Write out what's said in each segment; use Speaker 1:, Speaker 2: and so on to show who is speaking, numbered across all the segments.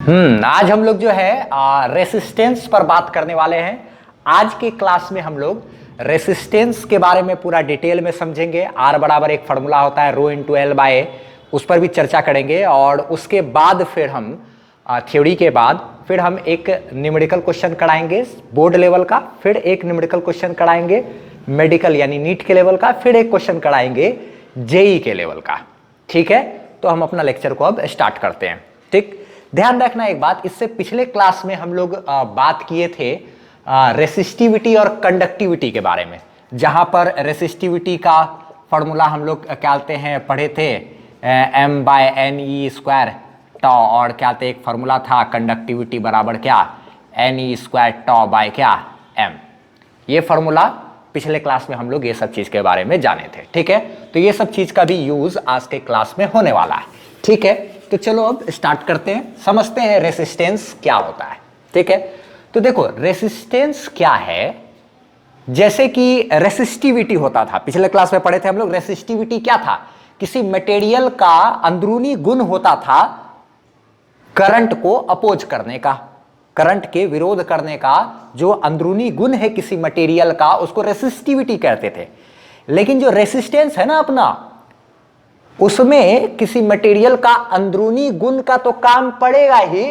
Speaker 1: आज हम लोग जो है रेसिस्टेंस पर बात करने वाले हैं। आज के क्लास में हम लोग रेसिस्टेंस के बारे में पूरा डिटेल में समझेंगे। आर बराबर एक फार्मूला होता है रो इंटू एल बाय, उस पर भी चर्चा करेंगे। और उसके बाद फिर हम थ्योरी के बाद फिर हम एक न्यूमेरिकल क्वेश्चन कराएंगे बोर्ड लेवल का, फिर एक न्यूमेरिकल क्वेश्चन कराएंगे मेडिकल यानी नीट के लेवल का, फिर एक क्वेश्चन कराएंगे जेई के लेवल का। ठीक है, तो हम अपना लेक्चर को अब स्टार्ट करते हैं। ठीक, ध्यान रखना एक बात, इससे पिछले क्लास में हम लोग बात किए थे रेसिस्टिविटी और कंडक्टिविटी के बारे में, जहां पर रेसिस्टिविटी का फॉर्मूला हम लोग क्या कहते हैं पढ़े थे m by n e square tau, और क्या कहते एक फॉर्मूला था कंडक्टिविटी बराबर क्या n e square tau by क्या m। ये फॉर्मूला पिछले क्लास में हम लोग ये सब चीज के बारे में जाने थे। ठीक है, तो ये सब चीज का भी यूज आज के क्लास में होने वाला है। ठीक है, तो चलो अब स्टार्ट करते हैं, समझते हैं रेसिस्टेंस क्या होता है। ठीक है, तो देखो रेसिस्टेंस क्या है। जैसे कि रेसिस्टिविटी होता था, पिछले क्लास में पढ़े थे हम लोग, रेसिस्टिविटी क्या था, किसी मटेरियल का अंदरूनी गुण होता था करंट को अपोज करने का, करंट के विरोध करने का जो अंदरूनी गुण है किसी मटेरियल का, उसको रेसिस्टिविटी कहते थे। लेकिन जो रेसिस्टेंस है ना अपना, उसमें किसी मटेरियल का अंदरूनी गुण का तो काम पड़ेगा ही,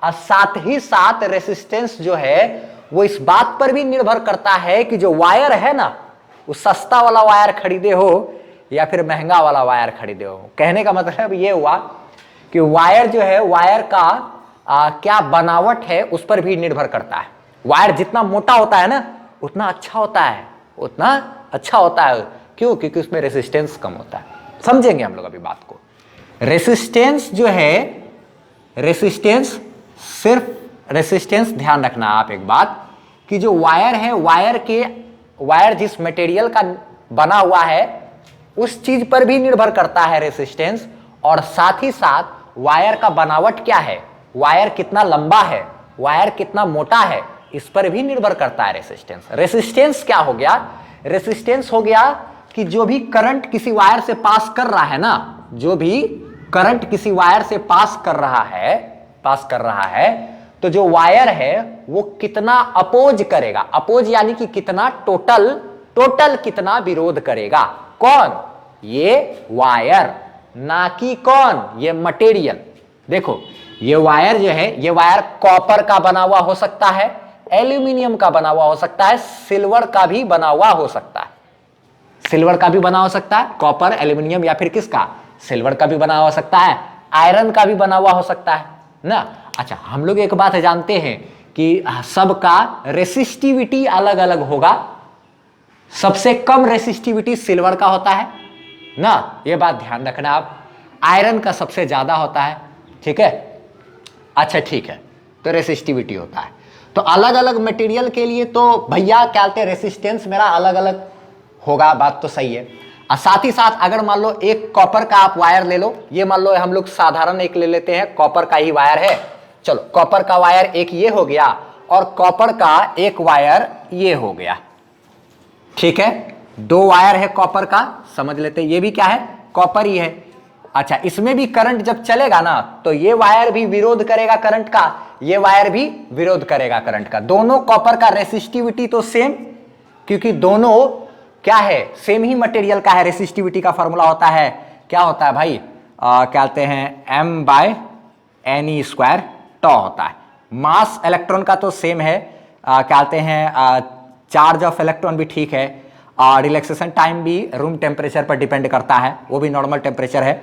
Speaker 1: और साथ ही साथ रेसिस्टेंस जो है वो इस बात पर भी निर्भर करता है कि जो वायर है ना, वो सस्ता वाला वायर खरीदे हो या फिर महंगा वाला वायर खरीदे हो। कहने का मतलब ये हुआ कि वायर जो है, वायर का क्या बनावट है उस पर भी निर्भर करता है। वायर जितना मोटा होता है ना उतना अच्छा होता है, उतना अच्छा होता है। क्यों? क्योंकि उसमें रेसिस्टेंस कम होता है। समझेंगे हम लोग अभी बात को। रेसिस्टेंस जो है, रेसिस्टेंस सिर्फ रेसिस्टेंस, ध्यान रखना आप एक बात कि जो वायर है, वायर जिस मटेरियल का बना हुआ है उस चीज पर भी निर्भर करता है रेसिस्टेंस, और साथ ही साथ वायर का बनावट क्या है, वायर कितना लंबा है, वायर कितना मोटा है, इस पर भी निर्भर करता है रेसिस्टेंस। रेसिस्टेंस क्या हो गया? रेसिस्टेंस हो गया कि जो भी करंट किसी वायर से पास कर रहा है ना, जो भी करंट किसी वायर से पास कर रहा है, तो जो वायर है वो कितना अपोज करेगा, अपोज यानी कि कितना टोटल कितना विरोध करेगा। कौन? ये वायर, ना कि कौन? ये मटेरियल। देखो ये वायर जो है, ये वायर कॉपर का बना हुआ हो सकता है, एल्यूमिनियम का बना हुआ हो सकता है, सिल्वर का भी बना हुआ हो सकता है, सिल्वर का भी बना हो सकता है, कॉपर, एल्यूमिनियम, या फिर किसका, सिल्वर का भी बना हो सकता है, आयरन का भी बना हुआ हो सकता है ना। अच्छा, हम लोग एक बात जानते हैं कि सबका रेसिस्टिविटी अलग अलग होगा। सबसे कम रेसिस्टिविटी सिल्वर का होता है ना, ये बात ध्यान रखना आप। आयरन का सबसे ज्यादा होता है। ठीक है, अच्छा ठीक है, तो रेसिस्टिविटी होता है। तो अलग अलग मटेरियल के लिए तो भैया क्या कहते हैं रेसिस्टेंस मेरा अलग अलग होगा, बात तो सही है। और साथ ही साथ अगर मान लो एक कॉपर का आप वायर ले लो, ये मान लो हम लोग साधारण एक ले लेते हैं, कॉपर का ही वायर है। चलो कॉपर का वायर एक ये हो गया, और कॉपर का एक वायर ये हो गया। ठीक है, दो वायर है कॉपर का, समझ लेते हैं, ये भी क्या है, कॉपर ही है। अच्छा, इसमें भी करंट जब चलेगा ना तो ये वायर भी विरोध करेगा करंट का, ये वायर भी विरोध करेगा करंट का। दोनों कॉपर का रेसिस्टिविटी तो सेम, क्योंकि दोनों क्या है, सेम ही मटेरियल का है। रेसिस्टिविटी का फॉर्मूला होता है, क्या होता है भाई, क्या कहते हैं m by n e square tau होता है। मास इलेक्ट्रॉन का तो सेम है, क्या कहते हैं चार्ज ऑफ इलेक्ट्रॉन भी ठीक है, और रिलैक्सेशन टाइम भी रूम टेम्परेचर पर डिपेंड करता है, वो भी नॉर्मल टेम्परेचर है।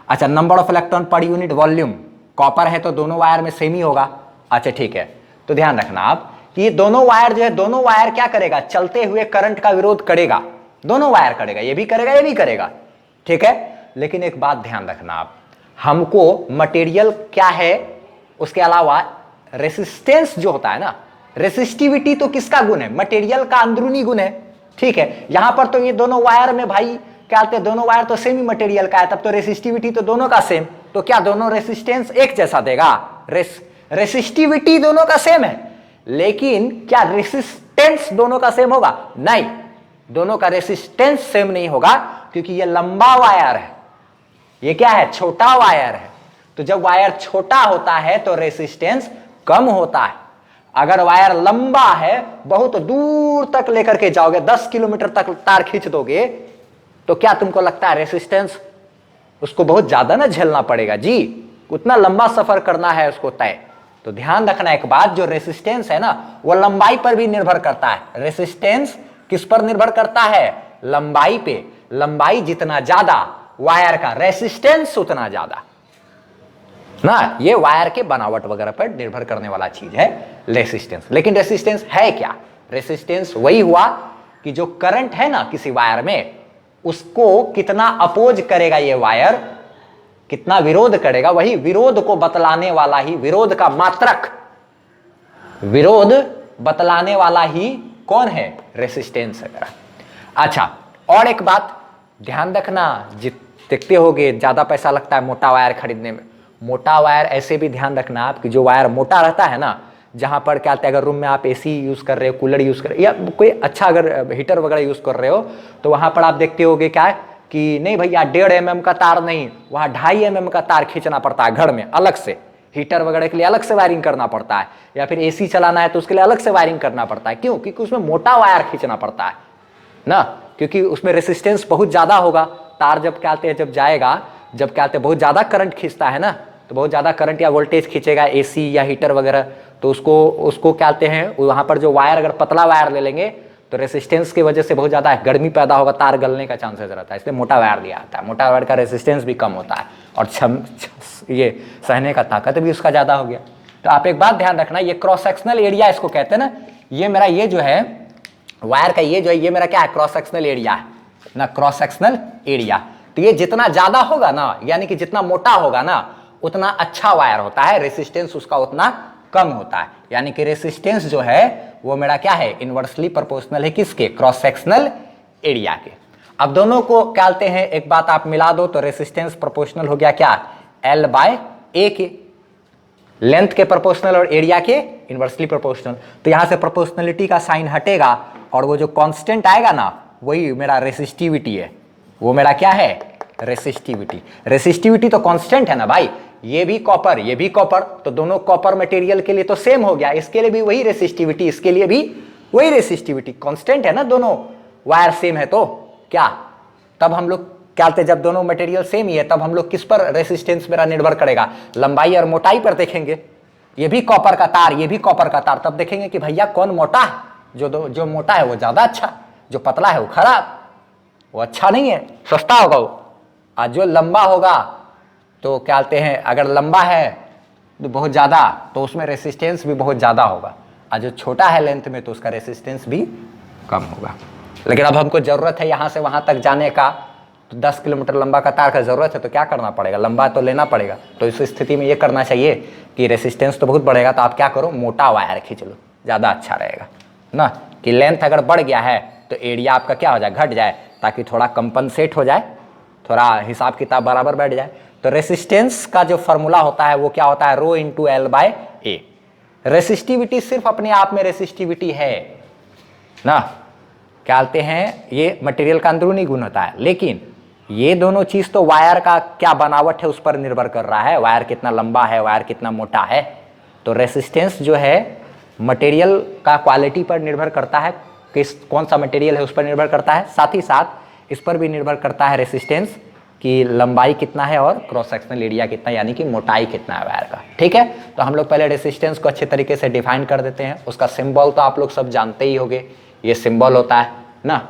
Speaker 1: अच्छा, number of electron per unit volume, copper है तो दोनों वायर में सेम ही होगा। अच्छा ठीक है, तो ध्यान रखना आप कि ये दोनों वायर जो है, दोनों वायर क्या करेगा, चलते हुए करंट का विरोध करेगा। दोनों वायर करेगा, ये भी करेगा ये भी करेगा। ठीक है, लेकिन एक बात ध्यान रखना आप, हमको मटेरियल क्या है, उसके अलावा रेसिस्टेंस जो होता है ना, रेसिस्टिविटी तो किसका गुण है, मटेरियल का अंदरूनी गुण है। ठीक है, यहां पर तो ये दोनों वायर में भाई क्या कहते हैं, दोनों वायर तो सेम ही मटेरियल का है, तब तो रेसिस्टिविटी तो दोनों का सेम, तो क्या दोनों रेसिस्टेंस एक जैसा देगा? रेसिस्टिविटी दोनों का सेम है, लेकिन क्या रेसिस्टेंस दोनों का सेम होगा? नहीं, दोनों का रेसिस्टेंस सेम नहीं होगा, क्योंकि ये लंबा वायर है, ये क्या है, छोटा वायर है। तो जब वायर छोटा होता है तो रेसिस्टेंस कम होता है। अगर वायर लंबा है, बहुत दूर तक लेकर के जाओगे, 10 किलोमीटर तक तार खींच दोगे, तो क्या तुमको लगता है रेसिस्टेंस उसको बहुत ज्यादा ना झेलना पड़ेगा? जी, उतना लंबा सफर करना है उसको तय। तो ध्यान रखना एक बात, जो रेसिस्टेंस है ना वो लंबाई पर भी निर्भर करता है। रेसिस्टेंस किस पर निर्भर करता है? लंबाई पे। लंबाई जितना ज्यादा वायर का रेसिस्टेंस उतना ज्यादा ना। ये वायर के बनावट वगैरह पर निर्भर करने वाला चीज है रेसिस्टेंस। लेकिन रेसिस्टेंस है क्या? रेसिस्टेंस वही हुआ कि जो करंट है ना किसी वायर में, उसको कितना अपोज करेगा ये वायर, कितना विरोध करेगा, वही विरोध को बतलाने वाला ही, विरोध का मात्रक, विरोध बतलाने वाला ही कौन है? रेसिस्टेंस वगैरह। अच्छा, और एक बात ध्यान रखना, देखते होगे ज्यादा पैसा लगता है मोटा वायर खरीदने में। मोटा वायर ऐसे भी ध्यान रखना आप कि जो वायर मोटा रहता है ना, जहां पर क्या कहते हैं, अगर रूम में आप एसी यूज कर रहे हो, कूलर यूज कर रहे हो, या कोई अच्छा अगर हीटर वगैरह यूज कर रहे हो, तो वहां पर आप देखते होगे क्या है कि नहीं भैया 1.5 mm का तार नहीं, वहां 2.5 mm का तार खींचना पड़ता है घर में अलग से। हीटर वगैरह के लिए अलग से वायरिंग करना पड़ता है, या फिर एसी चलाना है तो उसके लिए अलग से वायरिंग करना पड़ता है। क्यों? क्योंकि उसमें मोटा वायर खींचना पड़ता है ना, क्योंकि उसमें रेसिस्टेंस बहुत ज्यादा होगा। तार जब क्या कहते हैं, जब जाएगा, जब क्या कहते हैं बहुत ज्यादा करंट खींचता है ना, तो बहुत ज्यादा करंट या वोल्टेज खींचेगा एसी या हीटर वगैरह, तो उसको क्या कहते हैं, वहां पर जो वायर अगर पतला वायर ले लेंगे तो रेसिस्टेंस की वजह से बहुत ज्यादा गर्मी पैदा होगा, तार गलने का चांसेस रहता है, इसलिए मोटा वायर लिया आता है। मोटा वायर का रेसिस्टेंस भी कम होता है और ये सहने का ताकत भी उसका ज्यादा हो गया। तो आप एक बात ध्यान रखना, ये क्रॉस सेक्शनल एरिया इसको कहते हैं ना, ये मेरा ये जो है वायर का ये जो है, ये मेरा क्या है? क्रॉस सेक्शनल एरिया है ना, क्रॉस सेक्शनल एरिया। तो ये जितना ज्यादा होगा ना, यानी कि जितना मोटा होगा ना, उतना अच्छा वायर होता है, रेसिस्टेंस उसका उतना कम होता है। यानी कि रेसिस्टेंस जो है वो मेरा क्या है? इनवर्सली प्रोपोर्शनल है किसके? क्रॉस सेक्शनल एरिया के। अब दोनों को क्या कहते हैं, एक बात आप मिला दो तो रेसिस्टेंस प्रोपोर्शनल हो गया क्या? L/A के। लेंथ के प्रोपोर्शनल और एरिया के इनवर्सली प्रोपोर्शनल। तो यहां से प्रोपोर्शनलिटी का साइन हटेगा और वो जो कांस्टेंट आएगा ना, वही मेरा रेसिस्टिविटी है। वो मेरा क्या है? रेसिस्टिविटी। रेसिस्टिविटी तो कांस्टेंट है ना भाई, ये भी कॉपर, ये भी कॉपर, तो दोनों कॉपर मटेरियल के लिए तो सेम हो गया, इसके लिए भी वही रेसिस्टिविटी, इसके लिए भी वही रेसिस्टिविटी, कांस्टेंट है ना, दोनों वायर सेम है। तो क्या तब हम लोग क्या कहते हैं, जब दोनों मटेरियल सेम ही है तब हम लोग किस पर रेसिस्टेंस मेरा निर्भर करेगा? लंबाई और मोटाई पर देखेंगे। ये भी कॉपर का तार, ये भी कॉपर का तार, तब देखेंगे कि भैया कौन मोटा है। जो मोटा है वो ज्यादा अच्छा, जो पतला है वो खराब, वो अच्छा नहीं है, सस्ता होगा वो। आज जो लंबा होगा तो क्या कहते हैं, अगर लंबा है तो बहुत ज्यादा, तो उसमें रेसिस्टेंस भी बहुत ज्यादा होगा, और जो छोटा है लेंथ में तो उसका रेसिस्टेंस भी कम होगा। लेकिन अब हमको जरूरत है यहां से वहां तक जाने का, तो 10 किलोमीटर लंबा का तार का जरूरत है, तो क्या करना पड़ेगा? लंबा तो लेना पड़ेगा। तो इस स्थिति में ये करना चाहिए कि रेसिस्टेंस तो बहुत बढ़ेगा, तो आप क्या करो, मोटा वायर खींच लो, ज्यादा अच्छा रहेगा ना। कि लेंथ अगर बढ़ गया है तो एरिया आपका क्या हो जाए? घट जाए, ताकि थोड़ा कंपनसेट हो जाए, थोड़ा हिसाब किताब बराबर बैठ जाए। तो रेसिस्टेंस का जो फॉर्मूला होता है वो क्या होता है? ρ×L/A। रेसिस्टिविटी सिर्फ अपने आप में रेसिस्टिविटी है ना, क्या कहते हैं, ये मटेरियल का अंदरूनी गुण होता है, लेकिन ये दोनों चीज तो वायर का क्या बनावट है उस पर निर्भर कर रहा है। वायर कितना लंबा है, वायर कितना मोटा है। तो रेसिस्टेंस जो है मटेरियल का क्वालिटी पर निर्भर करता है, कौन सा मटेरियल है उस पर निर्भर करता है। साथ ही साथ इस पर भी निर्भर करता है रेसिस्टेंस कि लंबाई कितना है और क्रॉस सेक्शनल एरिया कितना, यानी कि मोटाई कितना है वायर का। ठीक है, तो हम लोग पहले रेसिस्टेंस को अच्छे तरीके से डिफाइन कर देते हैं। उसका सिंबल तो आप लोग सब जानते ही होंगे, ये सिंबल होता है ना।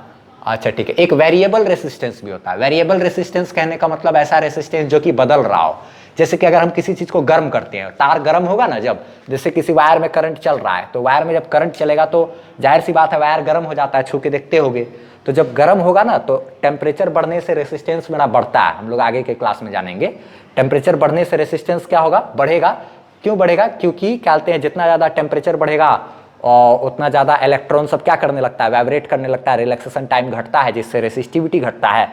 Speaker 1: अच्छा ठीक है, एक वेरिएबल रेसिस्टेंस भी होता है। वेरिएबल रेसिस्टेंस कहने का मतलब ऐसा रेसिस्टेंस जो कि बदल रहा हो। जैसे कि अगर हम किसी चीज को गर्म करते हैं, तार गर्म होगा ना, जब जैसे किसी वायर में करंट चल रहा है, तो वायर में जब करंट चलेगा तो जाहिर सी बात है वायर गर्म हो जाता है, छू के देखते होगे। तो जब गर्म होगा ना तो टेम्परेचर बढ़ने से रेसिस्टेंस मेरा बढ़ता है, हम लोग आगे के क्लास में जानेंगे। टेम्परेचर बढ़ने से रेसिस्टेंस क्या होगा? बढ़ेगा। क्यों बढ़ेगा? क्योंकि क्या कहते हैं, जितना ज्यादा टेम्परेचर बढ़ेगा और उतना ज्यादा इलेक्ट्रॉन सब क्या करने लगता है? वाइब्रेट करने लगता है, रिलैक्सेशन टाइम घटता है जिससे रेसिस्टिविटी घटता है।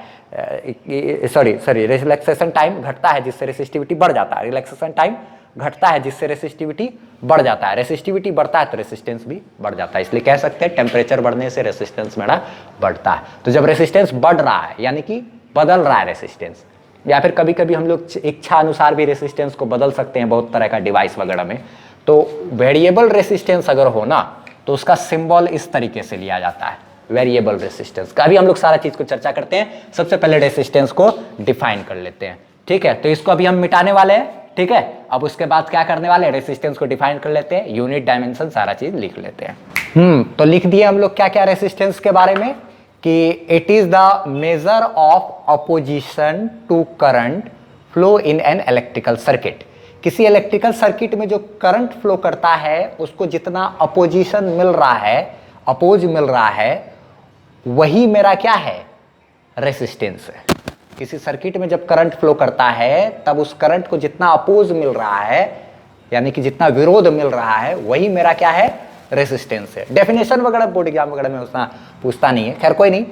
Speaker 1: रिलैक्सेशन टाइम घटता है जिससे रेसिस्टिविटी बढ़ जाता है। रिलैक्सेशन टाइम घटता है जिससे रेसिस्टिविटी बढ़ जाता है। रेसिस्टिविटी बढ़ता है तो रेसिस्टेंस भी बढ़ जाता है। इसलिए कह सकते हैं टेम्परेचर बढ़ने से रेसिस्टेंस मेरा बढ़ता है। तो जब रेसिस्टेंस बढ़ रहा है यानी कि बदल रहा है रेसिस्टेंस, या फिर कभी कभी हम लोग इच्छा अनुसार भी रेसिस्टेंस को बदल सकते हैं बहुत तरह का डिवाइस वगैरह में। तो वेरिएबल रेसिस्टेंस अगर हो ना तो उसका सिंबल इस तरीके से लिया जाता है, वेरिएबल रेसिस्टेंस का। अभी हम लोग सारा चीज को चर्चा करते हैं, सबसे पहले रेसिस्टेंस को डिफाइन कर लेते हैं, ठीक है। तो इसको अभी हम मिटाने वाले हैं, ठीक है। अब उसके बाद क्या करने वाले हैं, रेसिस्टेंस को डिफाइन कर लेते हैं, यूनिट डायमेंशन सारा चीज लिख लेते हैं। तो लिख दिए हम लोग क्या क्या रेसिस्टेंस के बारे में, कि it is the measure of opposition to current flow in an electrical circuit. किसी इलेक्ट्रिकल सर्किट में जो करंट फ्लो करता है उसको जितना अपोजिशन मिल रहा है, अपोज मिल रहा है, वही मेरा क्या है, रेसिस्टेंस है। किसी सर्किट में जब करंट फ्लो करता है तब उस करंट को जितना अपोज मिल रहा है, यानी कि जितना विरोध मिल रहा है, वही मेरा क्या है, रेसिस्टेंस है। डेफिनेशन वगैरह बोर्ड एग्जाम वगैरह में उतना पूछता नहीं है, खैर कोई नहीं।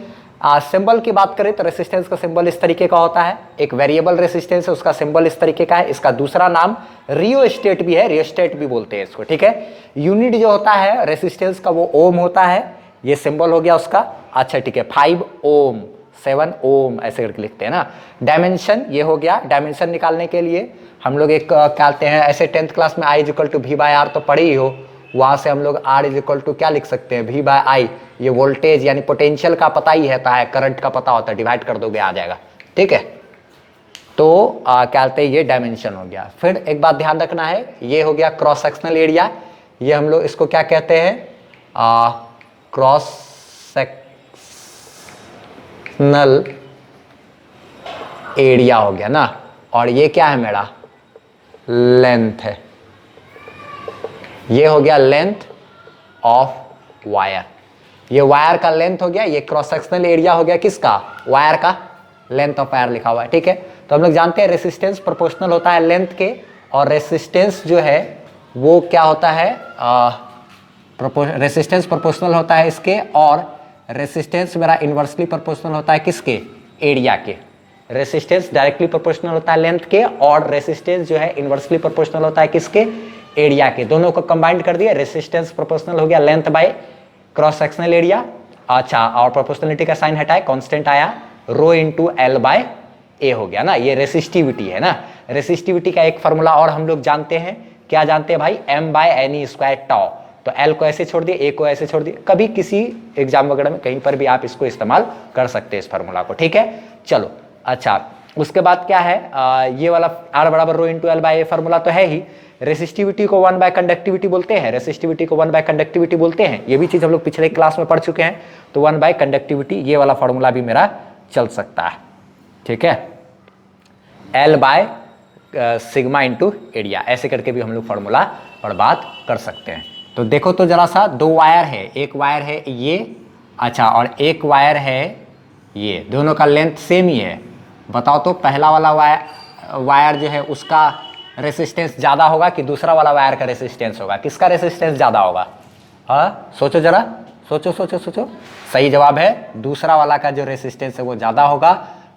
Speaker 1: सिंबल की बात करें तो रेसिस्टेंस का सिंबल इस तरीके का होता है, एक वेरिएबल रेसिस्टेंस है उसका सिंबल इस तरीके का है। इसका दूसरा नाम रियोस्टेट भी है, रियोस्टेट भी बोलते हैं इसको, ठीक है। यूनिट जो होता है रेसिस्टेंस का वो ओम होता है, ये सिंबल हो गया उसका। अच्छा ठीक है, 5 ओम 7 ओम ऐसे करके लिखते हैं ना। डायमेंशन ये हो गया, डायमेंशन निकालने के लिए हम लोग एक कहते हैं, ऐसे 10th क्लास में I = V/R तो पढ़े ही हो, वहां से हम लोग R = क्या लिख सकते हैं, V/I। ये वोल्टेज यानी पोटेंशियल का पता ही रहता है, करंट का पता होता है, डिवाइड कर दोगे आ जाएगा, ठीक है। तो क्या कहते हैं, ये डायमेंशन हो गया। फिर एक बात ध्यान रखना है, ये हो गया क्रॉस सेक्शनल एरिया, ये हम लोग इसको क्या कहते हैं, क्रॉस सेक्शनल एरिया हो गया ना। और ये क्या है मेरा, लेंथ है, ये हो गया लेंथ ऑफ वायर, ये वायर का लेंथ हो गया, ये क्रॉस सेक्शनल एरिया हो गया किसका, वायर का, लेंथ ऑफ वायर लिखा हुआ है, ठीक है। तो हम लोग जानते हैं रेसिस्टेंस प्रोपोर्शनल होता है लेंथ के, और रेसिस्टेंस जो है वो क्या होता है, रेसिस्टेंस प्रोपोर्शनल होता है इसके, और रेसिस्टेंस मेरा इनवर्सली प्रोपोर्शनल होता है किसके, एरिया के। रेसिस्टेंस डायरेक्टली प्रोपोर्शनल होता है लेंथ के, और रेसिस्टेंस जो है इनवर्सली प्रोपोर्शनल होता है किसके, एरिया के। दोनों को कंबाइंड कर दिया, रेसिस्टेंस प्रोपोर्शनल हो गया length by cross sectional area. अच्छा, और प्रोपोर्शनलिटी का साइन हटाए, कांस्टेंट आया, ρ × L/A हो गया ना। ये रेसिस्टिविटी है ना। रेसिस्टिविटी का एक फॉर्मूला और हम लोग जानते हैं, क्या जानते हैं भाई, M/NE² टाउ। तो L को ऐसे छोड़ दिए, A को ऐसे छोड़ दिए, कभी किसी एग्जाम वगैरह में कहीं पर भी आप इसको इस्तेमाल कर सकते हैं इस फार्मूला को, ठीक है। चलो अच्छा, उसके बाद क्या है, ये वाला R = ρ × L/A फार्मूला तो है ही। रेसिस्टिविटी को 1/कंडक्टिविटी बोलते हैं, रेसिस्टिविटी को 1/कंडक्टिविटी बोलते हैं, ये भी चीज हम लोग पिछले क्लास में पढ़ चुके हैं। तो 1/कंडक्टिविटी, ये वाला फार्मूला भी मेरा चल सकता है, ठीक है। L/σ × एरिया, ऐसे करके भी हम लोग फार्मूला और बात कर सकते हैं। तो देखो तो जरा सा, 2 वायर है, एक वायर है ये, अच्छा, और एक वायर है ये, दोनों का लेंथ सेम ही है। बताओ तो पहला वाला वायर जो है उसका रेसिस्टेंस ज्यादा होगा कि दूसरा वाला वायर का रेसिस्टेंस होगा, किसका रेसिस्टेंस ज्यादा होगा, हाँ सोचो जरा, सोचो सोचो सोचो। सही जवाब है दूसरा वाला का जो रेसिस्टेंस है वो ज्यादा होगा।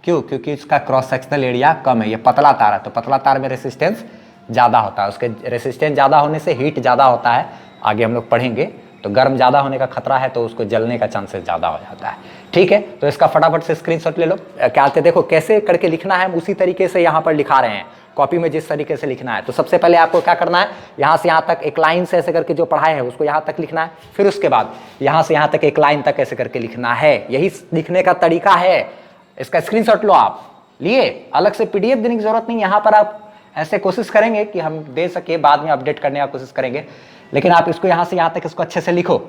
Speaker 1: क्यों, क्योंकि इसका क्रॉस सेक्शनल एरिया कम है, ये पतला तार है, तो पतला तार में रेसिस्टेंस ज्यादा होता है, उसके रेसिस्टेंस ज्यादा होने से हीट ज्यादा होता है, आगे हम लोग पढ़ेंगे। तो गर्म ज्यादा होने का खतरा है, तो उसको जलने का चांसेस ज्यादा हो जाता है, ठीक है। तो इसका फटाफट से स्क्रीनशॉट ले लो। क्या आते, देखो कैसे करके लिखना है, हम उसी तरीके से यहाँ पर लिखा रहे हैं, कॉपी में जिस तरीके से लिखना है। तो सबसे पहले आपको क्या करना है, यहाँ से यहाँ तक एक लाइन से ऐसे करके जो पढ़ाए हैं उसको यहाँ तक लिखना है, फिर उसके बाद यहाँ से यहाँ तक एक लाइन तक ऐसे करके लिखना है। यही लिखने का तरीका है। इसका स्क्रीनशॉट लो आप, लिए अलग से पीडीएफ देने की जरूरत नहीं। यहाँ पर आप ऐसे कोशिश करेंगे कि हम दे सके, बाद में अपडेट करने का कोशिश करेंगे, लेकिन आप इसको यहाँ से यहाँ तक इसको अच्छे से लिखो।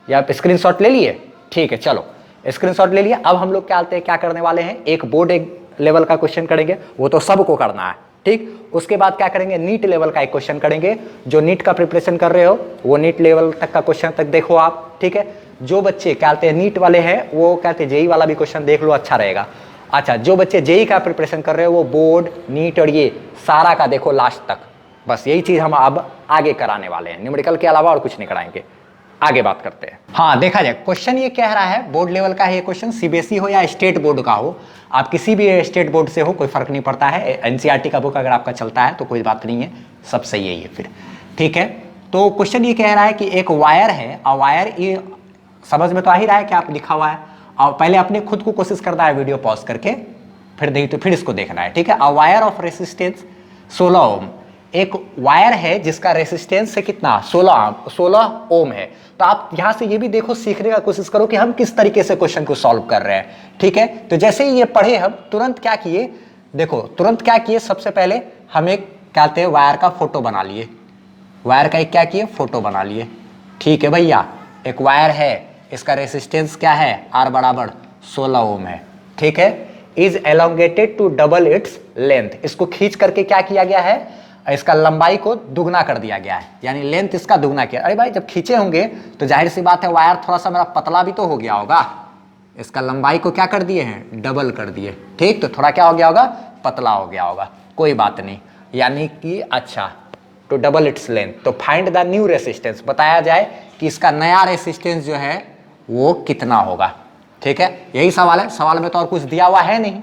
Speaker 1: या आप स्क्रीनशॉट ले लिए, ठीक है, चलो स्क्रीनशॉट ले लिया। अब हम लोग क्या करने वाले हैं, एक बोर्ड लेवल का क्वेश्चन करेंगे, वो तो सबको करना है, ठीक। उसके बाद क्या करेंगे, नीट लेवल का एक क्वेश्चन करेंगे। जो नीट का प्रिपरेशन कर रहे हो वो नीट लेवल तक का क्वेश्चन तक देखो आप, ठीक है। जो बच्चे कहते हैं नीट वाले हैं वो कहते हैं जेई वाला भी क्वेश्चन देख लो, अच्छा रहेगा। अच्छा, जो बच्चे जेई का प्रिपरेशन कर रहे हो वो बोर्ड, नीट और ये सारा का देखो लास्ट तक। बस यही चीज हम अब आगे कराने वाले हैं, न्यूमेरिकल के अलावा और कुछ नहीं कराएंगे। आगे बात करते हैं। हाँ, देखा जाए क्वेश्चन ये कह रहा है, बोर्ड लेवल का है ये क्वेश्चन, सीबीएसई हो या स्टेट बोर्ड का हो, आप किसी भी स्टेट बोर्ड से हो कोई फर्क नहीं पड़ता है। एनसीईआरटी का बुक अगर आपका चलता है तो कोई बात नहीं है, सब सही है ये फिर, ठीक है। तो क्वेश्चन ये कह रहा है कि एक वायर है, और वायर ये समझ में तो आ ही रहा है कि आप लिखा हुआ है, और पहले अपने खुद को कोशिश करना है वीडियो पॉज करके, फिर नहीं तो फिर इसको देखना है, ठीक है। अ वायर ऑफ रेसिस्टेंस 16 ओम, एक वायर है जिसका रेसिस्टेंस है कितना 16 ओम है। तो आप यहां से ये भी देखो, सीखने का कोशिश करो कि हम किस तरीके से क्वेश्चन को सॉल्व कर रहे हैं, ठीक है। तो जैसे ही ये पढ़े हम तुरंत क्या किए, देखो तुरंत क्या किए, सबसे पहले हम एक क्या कहते हैं वायर का फोटो बना लिए, वायर का एक क्या किए फोटो बना लिए, ठीक है भैया। एक वायर है, इसका रेसिस्टेंस क्या है R बराबर 16 ओम है, ठीक है। Is elongated to double its length, इसको खींच करके क्या किया गया है, इसका लंबाई को दुगना कर दिया गया है, यानी लेंथ इसका दुगना किया। अरे भाई जब खींचे होंगे तो जाहिर सी बात है वायर थोड़ा सा मेरा पतला भी तो हो गया होगा, इसका लंबाई को क्या कर दिए हैं डबल कर दिए, ठीक। तो थोड़ा क्या हो गया होगा पतला हो गया होगा, कोई बात नहीं, यानी कि अच्छा टू डबल इट्स लेंथ। तो फाइंड द न्यू रेसिस्टेंस, बताया जाए कि इसका नया रेसिस्टेंस जो है वो कितना होगा, ठीक है। यही सवाल है, सवाल में तो और कुछ दिया हुआ है नहीं,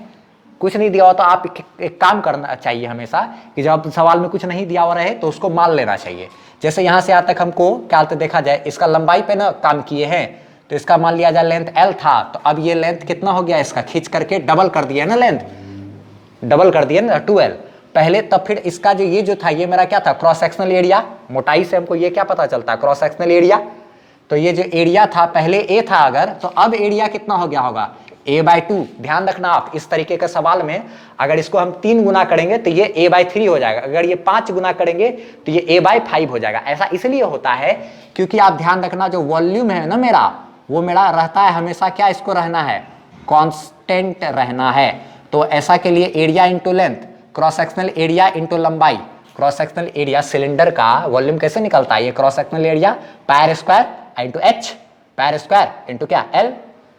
Speaker 1: कुछ नहीं दिया हुआ तो आप एक काम करना चाहिए हमेशा कि जब सवाल में कुछ नहीं दिया हुआ रहे तो उसको मान लेना चाहिए। जैसे यहां से यहां तक हमको क्या देखा जाए, इसका लंबाई पे ना काम किए हैं, तो इसका मान लिया जाए लेंथ L था, तो अब ये लेंथ कितना हो गया, इसका खींच करके डबल कर दिया ना, लेंथ डबल कर दिया ना 2L पहले। तब फिर इसका जो था ये मेरा क्या था क्रॉस सेक्शनल एरिया, मोटाई से हमको ये क्या पता चलता है क्रॉस सेक्शनल एरिया। तो ये जो एरिया था पहले A था अगर, तो अब एरिया कितना हो गया होगा A/2। ध्यान रखना आप इस तरीके का सवाल में अगर इसको हम 3 गुना करेंगे तो ये A/3 हो जाएगा, अगर ये 5 गुना करेंगे तो ये A/5 हो जाएगा। ऐसा इसलिए होता है क्योंकि आप ध्यान रखना जो वॉल्यूम है ना मेरा, वो मेरा रहता है हमेशा क्या, इसको रहना है कांस्टेंट रहना है। तो ऐसा के लिए area into length, cross sectional area into लंबाई, क्रॉस सेक्शनल एरिया सिलेंडर का वॉल्यूम कैसे निकलता है, ये cross sectional area pier square into H, pier square into क्या L।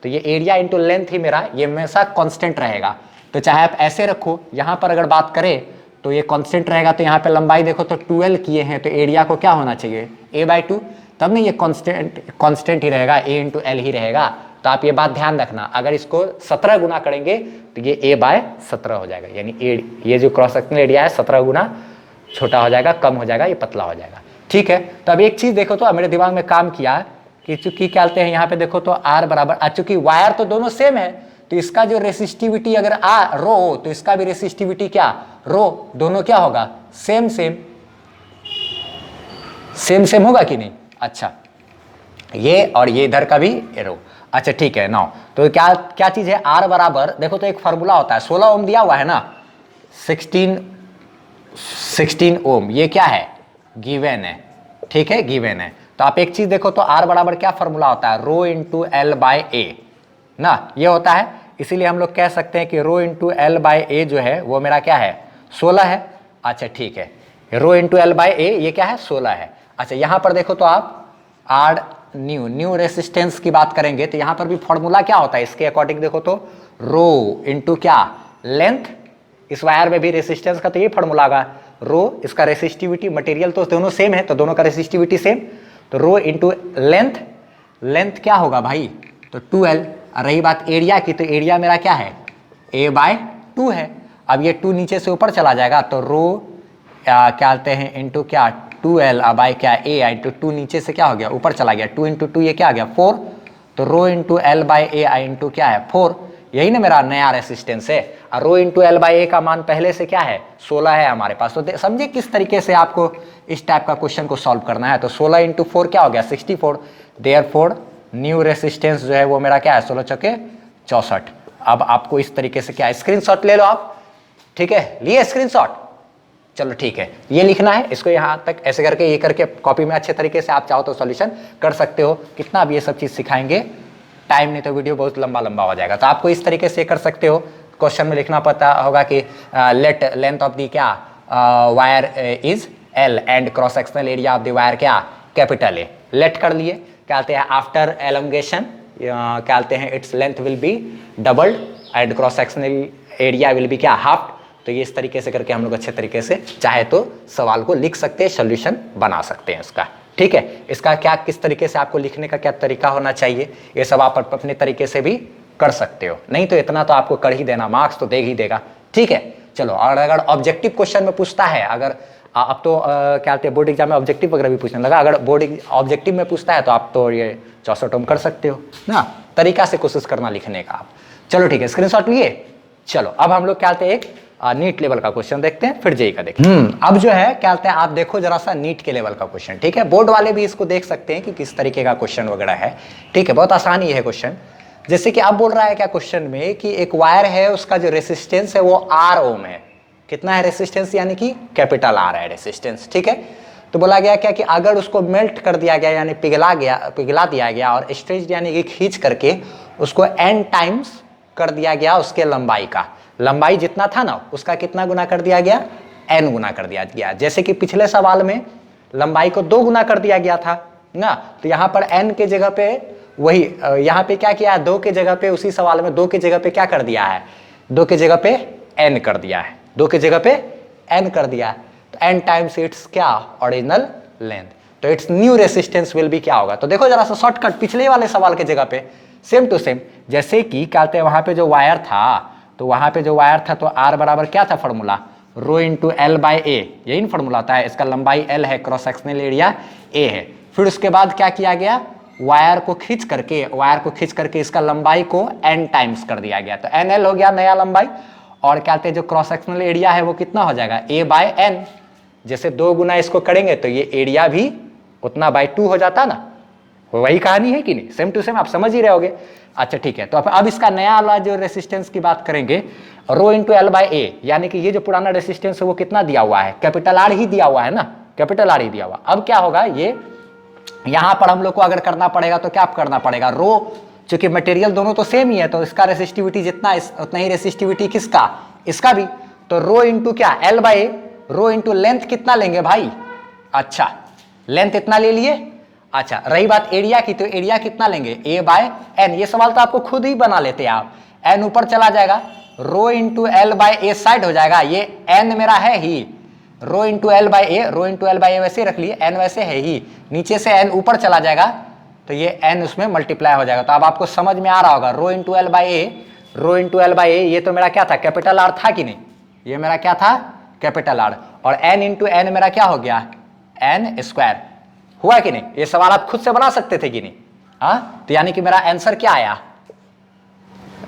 Speaker 1: तो ये एरिया इंटू लेंथ ही मेरा ये हमेशा कांस्टेंट रहेगा। तो चाहे आप ऐसे रखो, यहां पर अगर बात करें तो ये कांस्टेंट रहेगा, तो यहाँ पे लंबाई देखो तो 2L किए हैं, तो एरिया को क्या होना चाहिए A/2, तब नहीं ये कांस्टेंट ही रहेगा, A इंटू L ही रहेगा। तो आप ये बात ध्यान रखना, अगर इसको 17 गुना करेंगे तो ये A/17 हो जाएगा, यानी ये जो क्रॉस सेक्शनल एरिया है 17 गुना छोटा हो जाएगा, कम हो जाएगा, ये पतला हो जाएगा, ठीक है। तो अब एक चीज देखो तो मेरे दिमाग में काम किया कि चूंकि क्या कहते हैं यहाँ पे देखो तो R बराबर, चूंकि वायर तो दोनों सेम है तो इसका जो रेसिस्टिविटी अगर रो हो तो इसका भी रेसिस्टिविटी क्या रो, दोनों क्या होगा सेम सेम होगा कि नहीं। अच्छा ये और ये इधर का भी रो, अच्छा ठीक है। नाउ तो क्या चीज है R बराबर, देखो तो एक फार्मूला होता है 16 ओम दिया हुआ है ना, 16 ओम, ये क्या है गिवन है, ठीक है गिवन है। तो आप एक चीज देखो तो R बराबर क्या फॉर्मूला होता है रो इंटू L/A ना, ये होता है। इसीलिए हम लोग कह सकते हैं कि रो इंटू L/A जो है वो मेरा क्या है 16 है। अच्छा ठीक है, रो इंटू L/A ये क्या है 16 है। अच्छा यहाँ पर देखो तो आप आर न्यू रेसिस्टेंस की बात करेंगे तो यहाँ पर भी फॉर्मूला क्या होता है इसके अकॉर्डिंग, देखो तो रो इंटू क्या लेंथ, इस वायर में भी रेसिस्टेंस का तो ये फॉर्मूला आगा रो, इसका रेसिस्टिविटी मटेरियल तो दोनों सेम है तो दोनों का रेसिस्टिविटी सेम, तो रो इंटू लेंथ क्या होगा भाई तो 2L। रही बात एरिया की, तो एरिया मेरा क्या है A/2 है। अब ये 2 नीचे से ऊपर चला जाएगा तो रो क्या कहते हैं इंटू क्या 2L बाय क्या A इंटू 2 नीचे से क्या हो गया ऊपर चला गया, 2 इंटू 2 ये क्या आ गया 4, तो रो इंटू L/A इंटू क्या है 4, यही ना मेरा नया रेसिस्टेंस है। और रो इंटू L/A का मान पहले से क्या है 16 है हमारे पास। तो समझे किस तरीके से आपको इस टाइप का क्वेश्चन को सॉल्व करना है। तो 16 इंटू 4 क्या हो गया 64, देयरफॉर न्यू रेसिस्टेंस जो है वो मेरा क्या है 16 चौके 64। अब आपको इस तरीके से क्या स्क्रीनशॉट ले लो आप, ठीक है लिए स्क्रीनशॉट, चलो ठीक है ये लिखना है, इसको यहाँ तक ऐसे करके ये करके कॉपी में अच्छे तरीके से आप चाहो तो सॉल्यूशन कर सकते हो। कितना अब ये सब चीज सिखाएंगे टाइम नहीं तो वीडियो बहुत लंबा हो जाएगा। तो आपको इस तरीके से कर सकते हो, क्वेश्चन में लिखना पता होगा कि लेट लेंथ ऑफ दी क्या wire is L and cross sectional area of the wire क्या कैपिटल A। लेट कर लिए, क्या कहते हैं आफ्टर एलोंगेशन क्या कहते हैं its length will be doubled and cross sectional area will be क्या हाफ। तो ये इस तरीके से करके हम लोग अच्छे तरीके से चाहे तो सवाल को लिख सकते हैं, सोल्यूशन बना सकते हैं इसका, ठीक है। इसका क्या किस तरीके से आपको लिखने का क्या तरीका होना चाहिए ये सब आप अपने तरीके से भी कर सकते हो, नहीं तो इतना तो आपको कर ही देना, मार्क्स तो दे ही देगा, ठीक है। चलो और अगर ऑब्जेक्टिव क्वेश्चन में पूछता है, अगर अब तो क्या कहते हैं बोर्ड एग्जाम में ऑब्जेक्टिव वगैरह भी पूछने लगा, अगर बोर्ड ऑब्जेक्टिव में पूछता है तो आप तो ये 64 ओम कर सकते हो ना, तरीका से कोशिश करना लिखने का आप। चलो ठीक है स्क्रीनशॉट लिए, चलो अब हम लोग क्या कहते हैं एक नीट लेवल का क्वेश्चन देखते हैं, फिर जेई का देखते हैं। अब जो है क्या कहते हैं, आप देखो जरा सा नीट के लेवल का क्वेश्चन, ठीक है। बोर्ड वाले भी इसको देख सकते हैं कि किस तरीके का क्वेश्चन वगैरह है, ठीक है। बहुत आसान ही है क्वेश्चन। जैसे कि अब बोल रहा है क्या क्वेश्चन में कि एक वायर है, उसका जो रेसिस्टेंस है वो आर ओम है। कितना है रेसिस्टेंस, यानी कि कैपिटल आर है रेसिस्टेंस, ठीक है। तो बोला गया क्या कि अगर उसको मेल्ट कर दिया गया, यानी पिघला दिया गया और स्ट्रेच यानी कि खींच करके उसको n टाइम्स कर दिया गया उसके लंबाई का, लंबाई जितना था ना उसका कितना गुना कर दिया गया, n गुना कर दिया गया। जैसे कि पिछले सवाल में लंबाई को 2 गुना कर दिया गया था ना, तो यहाँ पर n के जगह पे वही यहाँ पे क्या किया है, 2 के जगह पे, उसी सवाल में 2 के जगह पे क्या कर दिया है, 2 के जगह पे n कर दिया है, 2 के जगह पे n कर दिया है। तो n टाइम्स इट्स क्या, ओरिजिनल लेंथ, तो it's new resistance will be क्या होगा। तो देखो जरा सा शॉर्टकट पिछले वाले सवाल के जगह पे सेम टू सेम, जैसे कि क्या कहते हैं वहां पे जो वायर था, तो वहां पे जो वायर था तो r बराबर क्या था formula, rho into l by a, यही फॉर्मूला होता है। इसका लंबाई l है, क्रॉस सेक्शनल एरिया a है। फिर उसके बाद क्या किया गया, वायर को खींच करके इसका लंबाई को n टाइम्स कर दिया गया, तो nl हो गया नया लंबाई। और क्या कहते हैं जो क्रॉस सेक्शनल एरिया है वो कितना हो जाएगा, a बाय n। जैसे 2 गुना इसको करेंगे तो ये एरिया भी उतना बाय 2 हो जाता ना, वही कहानी है कि नहीं, सेम टू सेम, आप समझ ही रहे होगे। अच्छा ठीक है, तो अब इसका नया वाला जो रेसिस्टेंस की बात करेंगे, रो इंटू एल बाई ए, यानी कि ये जो पुराना रेसिस्टेंस है वो कितना दिया हुआ है, कैपिटल आर ही दिया हुआ है ना, कैपिटल आर ही दिया हुआ। अब क्या होगा, ये यहां पर हम लोग को अगर करना पड़ेगा तो क्या करना पड़ेगा, रो, चूंकि मटेरियल दोनों तो सेम ही है तो इसका रेसिस्टिविटी जितना उतना ही रेसिस्टिविटी किसका, इसका भी। तो रो इंटू क्या, L by A, rho into length कितना लेंगे भाई, अच्छा लेंथ इतना ले लिए। अच्छा रही बात एरिया की, तो एरिया कितना लेंगे, a बाय एन। ये सवाल तो आपको खुद ही बना लेते हैं आप, n ऊपर चला जाएगा, rho into l by a side हो जाएगा, ये n मेरा है ही, rho into l by A, rho into l by a वैसे रख लिए, n वैसे है ही, नीचे से n ऊपर चला जाएगा तो ये n उसमें मल्टीप्लाई हो जाएगा। तो अब आपको समझ में आ रहा होगा, rho into l by A, rho into l by a, ये तो मेरा क्या था, कैपिटल आर था कि नहीं, ये मेरा क्या था, कैपिटल आर। और n इंटू एन मेरा क्या हो गया, n स्क्वायर, हुआ कि नहीं। ये सवाल आप खुद से बना सकते थे कि नहीं, हाँ। तो यानी कि मेरा आंसर क्या आया,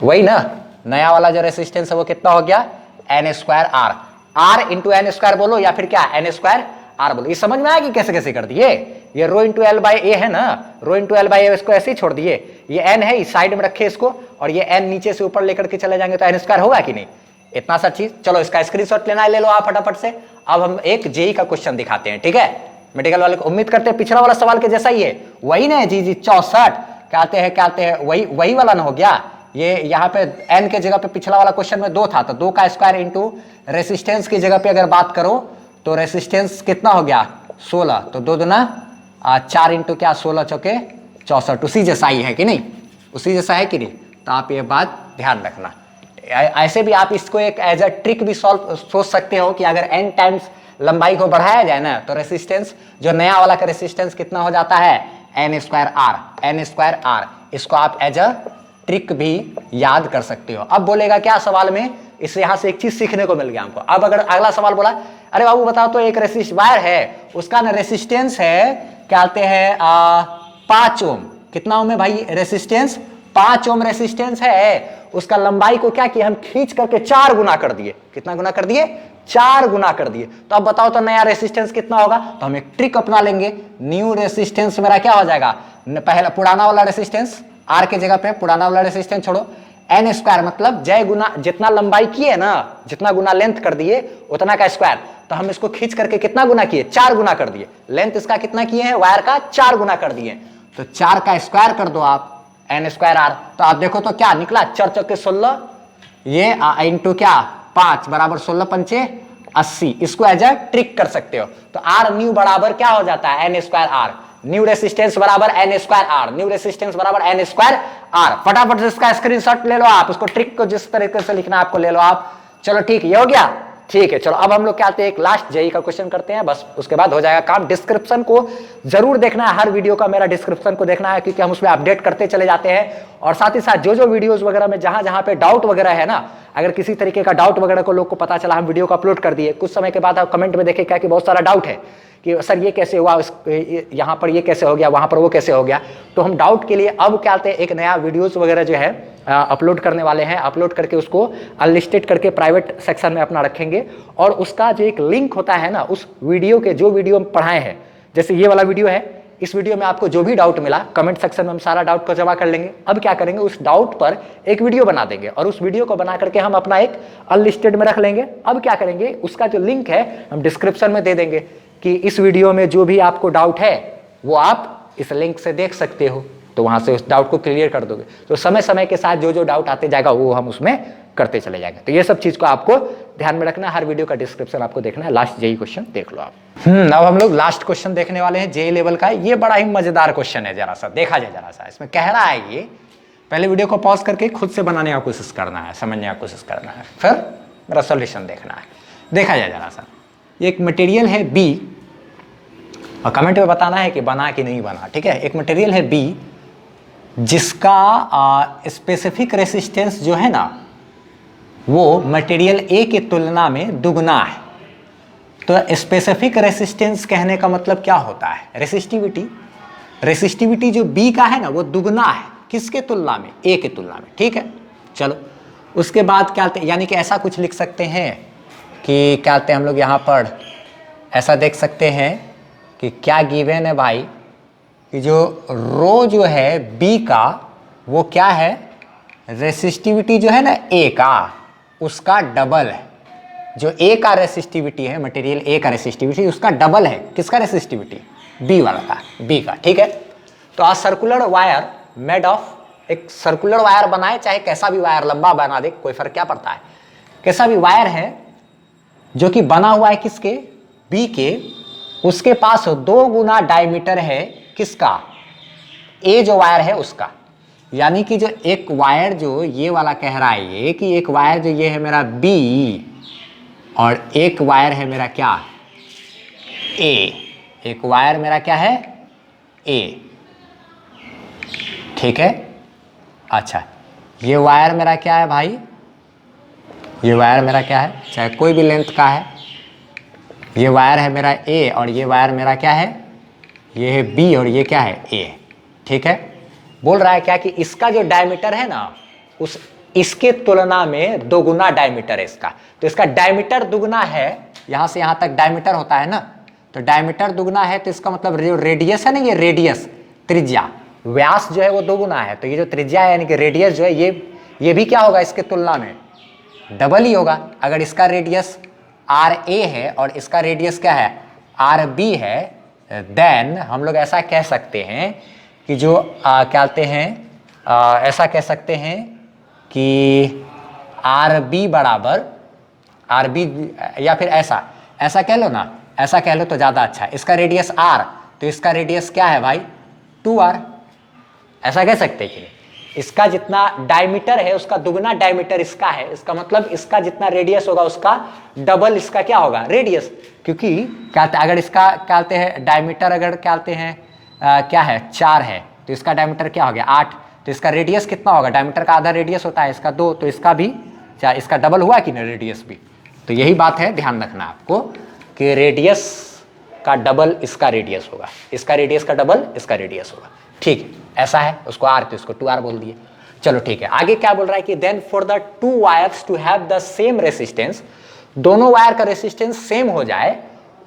Speaker 1: वही ना, नया वाला जो रेसिस्टेंस है वो कितना हो गया, n square R, r into N square बोलो या फिर क्या n स्क्वायर आर बोलो। ये समझ में आया कि कैसे कैसे कर दिए, ये रो इंटू एल बाई ए है ना, रो इंटू एल बाई ए, इसको ऐसे ही छोड़ दिए, ये n है इस साइड में रखे इसको, और ये n नीचे से ऊपर लेकर के चले जाएंगे तो n स्क्वायर होगा कि नहीं, इतना सा चीज। चलो इसका स्क्रीनशॉट लेना है, ले लो आप फटाफट से। अब हम एक जेई का क्वेश्चन दिखाते हैं, ठीक है, मेडिकल वाले को। उम्मीद करते हैं पिछला वाला सवाल के जैसा ही है, वही ना जी 64 कहते हैं वही वाला ना हो गया। ये यहाँ पे n के जगह पे पिछला वाला क्वेश्चन में 2 था, तो 2 का स्क्वायर इंटू रेसिस्टेंस की जगह पे अगर बात करो तो रेसिस्टेंस कितना हो गया 16, तो 2 दूना 4 इंटू क्या 16 चौके 64, उसी जैसा ही है कि नहीं, उसी जैसा है कि नहीं। तो आप ये बात ध्यान रखना। ऐसे भी आप इसको एक एज अ ट्रिक भी सोच सकते हो कि अगर n टाइम्स लंबाई को बढ़ाया जाए ना तो रेसिस्टेंस, जो नया वाला का रेसिस्टेंस कितना हो जाता है, n स्क्वायर आर। इसको आप एज अ ट्रिक भी याद कर सकते हो। अब बोलेगा क्या सवाल में, इससे यहां से एक चीज सीखने को मिल गया हमको। अब अगर अगला सवाल बोला, अरे बाबू बताओ तो एक वायर है, उसका ना रेसिस्टेंस है क्या कहते हैं 5 ओम, कितना ओम है भाई रेसिस्टेंस, 5 ओम रेसिस्टेंस है, उसका लंबाई को क्या किया हम खींच करके 4 गुना कर दिए, कितना गुना कर दिए, 4 गुना कर दिए। तो अब बताओ तो नया रेसिस्टेंस कितना होगा। तो हम एक ट्रिक अपना लेंगे, न्यू रेसिस्टेंस मेरा क्या हो जाएगा, पहला पुराना वाला रेसिस्टेंस आर के जगह पे पुराना वाला रेसिस्टेंस छोड़ो, एन स्क्वायर मतलब जय गुना जितना लंबाई किए ना, जितना गुना लेंथ कर दिए उतना का स्क्वायर। तो हम इसको खींच करके कितना गुना किए, 4 गुना कर दिए, लेंथ इसका कितना किए हैं वायर का 4 गुना कर दिए, तो 4 का स्क्वायर कर दो आप, एन स्क्वायर आर। तो आप देखो तो क्या निकला, 4 चौके 16, ये इंटू क्या 5 बराबर 16 पंचे 80। इसको एज अ ट्रिक कर सकते हो। तो आर न्यू बराबर क्या हो जाता है, n square r, new resistance बराबर n square r, new resistance बराबर एन स्क्वायर आर। फटाफट से इसका स्क्रीनशॉट ले लो आप, उसको ट्रिक को जिस तरीके से लिखना आपको ले लो आप। चलो ठीक, ये हो गया, ठीक है। चलो अब हम लोग क्या आते हैं, एक लास्ट जेई का क्वेश्चन करते हैं, बस उसके बाद हो जाएगा काम। डिस्क्रिप्शन को जरूर देखना है, हर वीडियो का मेरा डिस्क्रिप्शन को देखना है, क्योंकि हम उसमें अपडेट करते चले जाते हैं। और साथ ही साथ जो जो वीडियोस वगैरह में जहां जहां पे डाउट वगैरह है ना, अगर किसी तरीके का डाउट वगैरह को लोग को पता चला हम वीडियो को अपलोड कर दिए, कुछ समय के बाद आप कमेंट में देखें क्या कि बहुत सारा डाउट है कि सर ये कैसे हुआ, यहाँ पर ये कैसे हो गया, वहाँ पर वो कैसे हो गया। तो हम डाउट के लिए अब क्या कहते हैं एक नया वीडियोस वगैरह जो है अपलोड करने वाले हैं। अपलोड करके उसको अनलिस्टेड करके प्राइवेट सेक्शन में अपना रखेंगे, और उसका जो एक लिंक होता है ना, उस वीडियो के जो वीडियो हम पढ़ाए हैं, जैसे ये वाला वीडियो है, इस वीडियो में आपको जो भी डाउट मिला कमेंट सेक्शन में हम सारा डाउट को जमा कर लेंगे। अब क्या करेंगे, उस डाउट पर एक वीडियो बना देंगे, और उस वीडियो को बना करके हम अपना एक अनलिस्टेड में रख लेंगे। अब क्या करेंगे, उसका जो लिंक है हम डिस्क्रिप्शन में दे देंगे कि इस वीडियो में जो भी आपको डाउट है वो आप इस लिंक से देख सकते हो, तो वहां से उस डाउट को क्लियर कर दोगे। तो समय समय के साथ जो जो डाउट आते जाएगा वो हम उसमें करते चले जाएंगे। तो ये सब चीज को आपको ध्यान में रखना, हर वीडियो का डिस्क्रिप्शन आपको देखना है। लास्ट जेई क्वेश्चन देख लो आप। अब हम लोग लास्ट क्वेश्चन देखने वाले हैं जेई लेवल का। ये बड़ा ही मजेदार क्वेश्चन है, जरा सा देखा जाए। जरा सा इसमें कह रहा है, ये पहले वीडियो को पॉज करके खुद से बनाने का कोशिश करना है, समझने का कोशिश करना है, फिर मेरा सोल्यूशन देखना है। देखा जाए जरा सा, ये एक मटेरियल है बी, और कमेंट में बताना है कि बना कि नहीं बना, ठीक है। एक मटेरियल है बी जिसका स्पेसिफिक रेसिस्टेंस जो है ना वो मटेरियल ए की तुलना में दुगना है। तो स्पेसिफिक रेसिस्टेंस कहने का मतलब क्या होता है, रेसिस्टिविटी। रेसिस्टिविटी जो बी का है ना वो दुगना है, किसके तुलना में, ए की तुलना में, ठीक है। चलो उसके बाद क्या कहते हैं, यानी कि ऐसा कुछ लिख सकते हैं कि क्या कहते हैं हम लोग यहाँ पर ऐसा देख सकते हैं कि क्या गिवन है भाई, कि जो रो जो है बी का वो क्या है, रेसिस्टिविटी जो है ना ए का उसका डबल है। जो ए का रेसिस्टिविटी है, मटेरियल ए का रेसिस्टिविटी उसका डबल है, किसका रेसिस्टिविटी, बी वाला का, बी का, ठीक है। तो आ सर्कुलर वायर मेड ऑफ, एक सर्कुलर वायर बनाए, चाहे कैसा भी वायर लंबा बना दे, कोई फर्क क्या पड़ता है, कैसा भी वायर है जो कि बना हुआ है किसके, बी के, उसके पास 2 गुना डायमीटर है किसका, ए जो वायर है उसका। यानी कि जो एक वायर जो ये वाला कह रहा है ये, कि एक वायर जो ये है मेरा बी, और एक वायर है मेरा क्या, ए, एक वायर मेरा क्या है, ए, ठीक है। अच्छा ये वायर मेरा क्या है भाई, ये वायर मेरा क्या है, चाहे कोई भी लेंथ का है, ये वायर है मेरा ए, और ये वायर मेरा क्या है, ये है बी, और ये क्या है, ए, ठीक है। बोल रहा है क्या कि इसका जो डायमीटर है ना उस इसके तुलना में 2 गुना डायमीटर है इसका। तो इसका डायमीटर दुगना है, यहां से यहां तक डायमीटर होता है ना, तो डायमीटर दुगना है, तो इसका मतलब जो रेडियस है ना, ये रेडियस, त्रिज्या, व्यास जो है वो 2 गुना है। तो ये जो त्रिज्या है यानी कि रेडियस जो है ये भी क्या होगा, इसके तुलना में डबल ही होगा। अगर इसका रेडियस आर ए है और इसका रेडियस क्या है, आर बी है, देन हम लोग ऐसा कह सकते हैं कि जो क्या कहते हैं, ऐसा कह सकते हैं कि आर बी बराबर आर बी, या फिर ऐसा कह लो ना, ऐसा कह लो तो ज़्यादा अच्छा है। इसका रेडियस आर, तो इसका रेडियस क्या है भाई, 2r, ऐसा कह सकते हैं कि इसका जितना डायमीटर है उसका दुगना डायमीटर इसका है, इसका मतलब इसका जितना रेडियस होगा उसका डबल इसका क्या होगा, रेडियस। क्योंकि क्या अगर इसका क्या कहते हैं डायमीटर, अगर क्या कहते हैं क्या है 4 है, तो इसका डायमीटर क्या हो गया 8, तो इसका रेडियस कितना होगा, डायमीटर का आधा रेडियस होता है इसका 2, तो इसका भी क्या, इसका डबल हुआ कि नहीं, रेडियस भी। तो यही बात है, ध्यान रखना आपको कि रेडियस का डबल इसका रेडियस होगा, इसका रेडियस का डबल इसका रेडियस होगा, ठीक है। ऐसा है, उसको आर, तो इसको 2r बोल दिए। चलो ठीक है, आगे क्या बोल रहा है कि then for the 2 wires to have the same resistance, दोनों वायर का रेसिस्टेंस सेम हो जाए,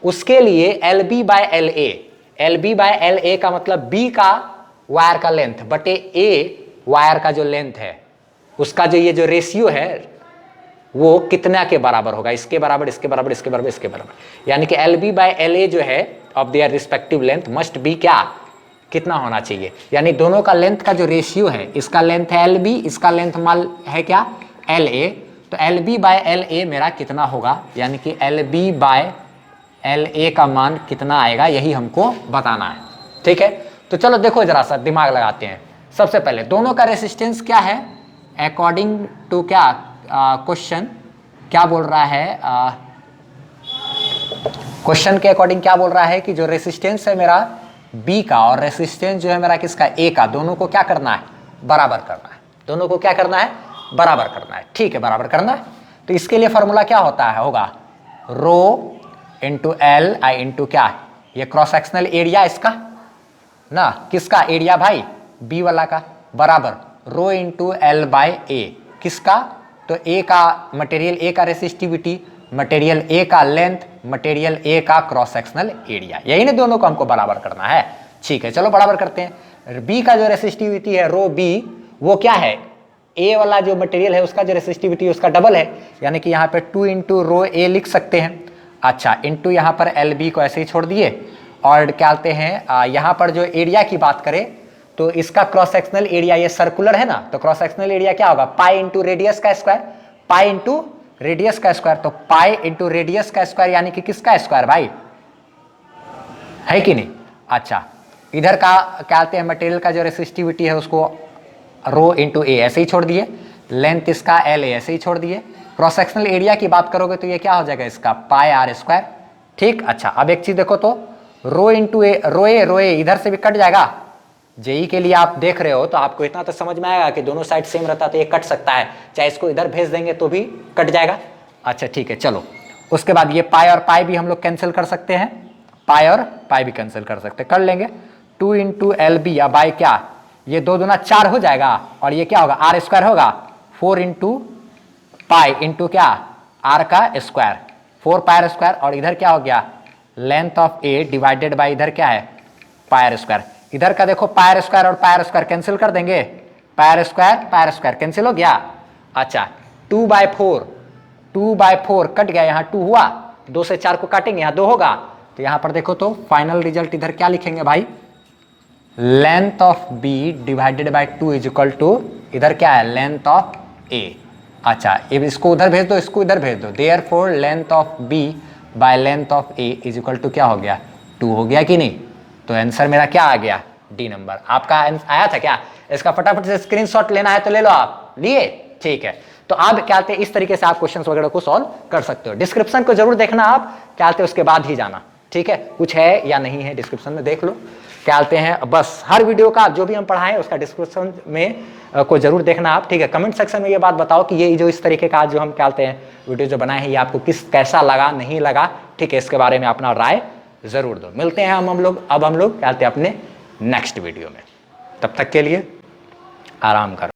Speaker 1: उसके लिए LB by LA, LB by LA का मतलब B का वायर का लेंथ बटे A वायर का जो लेंथ है उसका जो ये जो रेशियो है वो कितना के बराबर होगा, इसके बराबर, इसके बराबर, इसके बराबर, इसके बराबर। यानी कि LB बाय LA जो है of their respective length must be क्या, कितना होना चाहिए, यानी दोनों का लेंथ का जो रेशियो है, इसका लेंथ है LB, इसका लेंथ मान है क्या LA, तो LB बाय LA मेरा कितना होगा, यानी कि LB बाय LA का मान कितना आएगा, यही हमको बताना है, ठीक है। तो चलो देखो जरा सा दिमाग लगाते हैं। सबसे पहले दोनों का रेसिस्टेंस क्या है, अकॉर्डिंग टू क्या क्वेश्चन क्या बोल रहा है, क्वेश्चन के अकॉर्डिंग क्या बोल रहा है कि जो रेसिस्टेंस है मेरा B का और रेसिस्टेंस जो है मेरा किसका A का, दोनों को क्या करना है, बराबर करना है, दोनों को क्या करना है, बराबर करना है, ठीक है, बराबर करना है। तो इसके लिए फॉर्मूला क्या होता है, होगा रो इंटू L आई इंटू क्या ये क्रॉस सेक्शनल एरिया इसका ना, किसका एरिया भाई, बी वाला का, बराबर रो इंटू एल बाय ए, किसका, तो ए का मटेरियल ए का रेसिस्टिविटी, मटेरियल ए का लेंथ, मटेरियल ए का क्रॉस सेक्शनल एरिया, यही ना दोनों को हमको बराबर करना है। ठीक है, चलो बराबर करते हैं। बी का जो रेसिस्टिविटी है रो बी, वो क्या है, ए वाला जो मटेरियल है उसका जो रेसिस्टिविटी उसका डबल है, यानी कि यहाँ पे 2 इंटू रो ए लिख सकते हैं। अच्छा, इंटू यहाँ पर एल बी को ऐसे ही छोड़ दिए, और क्या कहते हैं यहाँ पर जो एरिया की बात करें तो इसका क्रॉस सेक्शनल एरिया, ये सर्कुलर है ना, तो क्रॉस सेक्शनल एरिया क्या होगा, पाई इंटू रेडियस का स्क्वायर, पाई इंटू रेडियस का स्क्वायर, तो पाई इंटू रेडियस का स्क्वायर यानी कि किसका स्क्वायर भाई, है कि नहीं। अच्छा, इधर का क्या कहते हैं मटेरियल का जो रेसिस्टिविटी है उसको रो इंटू ए ऐसे ही छोड़ दिए, लेंथ इसका एल ए ऐसे ही छोड़ दिए, क्रॉस सेक्शनल एरिया की बात करोगे तो ये क्या हो जाएगा इसका पाई आर स्क्वायर। ठीक, अच्छा अब एक चीज देखो तो रो इंटू ए, रो ए इधर से भी कट जाएगा, जेई के लिए आप देख रहे हो तो आपको इतना तो समझ में आएगा कि दोनों साइड सेम रहता तो ये कट सकता है, चाहे इसको इधर भेज देंगे तो भी कट जाएगा। अच्छा ठीक है, चलो उसके बाद ये पाई और पाई भी हम लोग कैंसिल कर सकते हैं, पाई और पाई भी कैंसिल कर सकते हैं, कर लेंगे 2 इंटू एल बी या बाई क्या, ये 2 दूना 4 हो जाएगा, और ये क्या होगा आर स्क्वायर होगा, 4 इंटू पाई इंटू क्या आर का स्क्वायर, 4 पाई स्क्वायर, और इधर क्या हो गया length of A divided by इधर क्या है पाई स्क्वायर, इधर का देखो पाई स्क्वायर और पाई स्क्वायर कैंसिल कर देंगे, पाई स्क्वायर कैंसिल हो गया। अच्छा 2/4 कट गया, यहाँ 2 हुआ, 2 से 4 को काटेंगे यहाँ 2 होगा, तो यहाँ पर देखो तो फाइनल रिजल्ट इधर क्या लिखेंगे भाई, length of B divided by 2 is equal to इधर क्या है लेंथ ऑफ ए। अच्छा इसको उधर भेज दो, इसको इधर भेज दो, therefore length of B by length of A is equal to क्या हो गया 2 हो गया कि नहीं, तो आंसर मेरा क्या आ गया डी नंबर। आपका आया था क्या, इसका फटाफट से स्क्रीनशॉट लेना है तो ले लो, आप लिए, ठीक है। तो आप क्या कहते हैं इस तरीके से आप क्वेश्चंस वगैरह को सॉल्व कर सकते हो। डिस्क्रिप्शन को जरूर देखना, आप क्या कहते हैं उसके बाद ही जाना, ठीक है, कुछ है या नहीं है डिस्क्रिप्शन में देख लो, क्या कहते हैं बस हर वीडियो का जो भी हम पढ़ाएं उसका डिस्क्रिप्शन में को जरूर देखना आप, ठीक है। कमेंट सेक्शन में ये बात बताओ कि ये जो इस तरीके का जो हम क्या कहते हैं वीडियो जो बनाए हैं ये आपको कैसा लगा नहीं लगा, ठीक है, इसके बारे में अपना राय जरूर दो। मिलते हैं हम लोग क्या कहते हैं अपने नेक्स्ट वीडियो में, तब तक के लिए आराम करो।